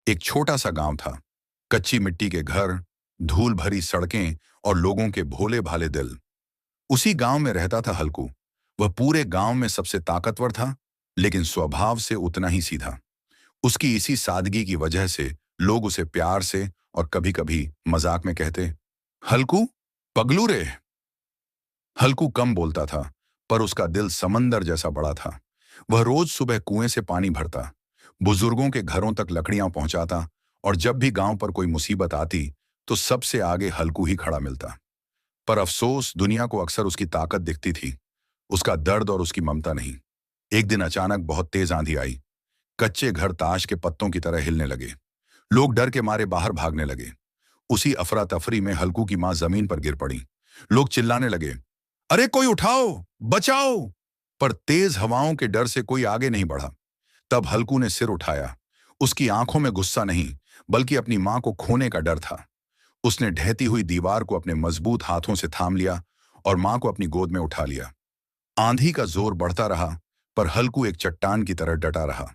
एक छोटा सा गांव था। कच्ची मिट्टी के घर, धूल भरी सड़कें और लोगों के भोले भाले दिल। उसी गांव में रहता था हल्कू। वह पूरे गांव में सबसे ताकतवर था, लेकिन स्वभाव से उतना ही सीधा। उसकी इसी सादगी की वजह से लोग उसे प्यार से और कभी-कभी मजाक में कहते, हल्कू, पगलू रे। हल्कू कम बोलता था, पर उसका दिल समंदर जैसा बड़ा था। वह रोज सुबह कुएं से पानी भरता, बुजुर्गों के घरों तक लकड़ियां पहुंचाता, और जब भी गांव पर कोई मुसीबत आती तो सबसे आगे हल्कू ही खड़ा मिलता। पर अफसोस, दुनिया को अक्सर उसकी ताकत दिखती थी, उसका दर्द और उसकी ममता नहीं। एक दिन अचानक बहुत तेज आंधी आई। कच्चे घर ताश के पत्तों की तरह हिलने लगे। लोग डर के मारे बाहर भागने लगे। उसी अफरा तफरी में हल्कू की मां जमीन पर गिर पड़ी। लोग चिल्लाने लगे, अरे कोई उठाओ, बचाओ। पर तेज हवाओं के डर से कोई आगे नहीं बढ़ा। तब हल्कू ने सिर उठाया। उसकी आंखों में गुस्सा नहीं, बल्कि अपनी मां को खोने का डर था। उसने ढहती हुई दीवार को अपने मजबूत हाथों से थाम लिया और मां को अपनी गोद में उठा लिया। आंधी का जोर बढ़ता रहा, पर हल्कू एक चट्टान की तरह डटा रहा।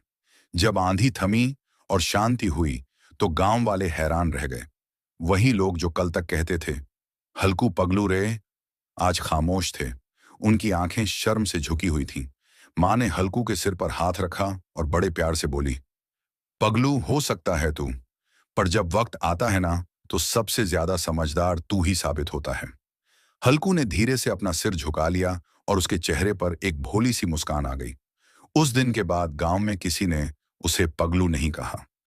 जब आंधी थमी और शांति हुई, तो गांव वाले हैरान रह गए। वही लोग जो कल तक कहते थे, हल्कू पगलू रे, आज खामोश थे। उनकी आंखें शर्म से झुकी हुई थीं। मां ने हल्कू के सिर पर हाथ रखा और बड़े प्यार से बोली, पगलू हो सकता है तू, पर जब वक्त आता है ना, तो सबसे ज्यादा समझदार तू ही साबित होता है। हल्कू ने धीरे से अपना सिर झुका लिया और उसके चेहरे पर एक भोली सी मुस्कान आ गई। उस दिन के बाद गांव में किसी ने उसे पगलू नहीं कहा।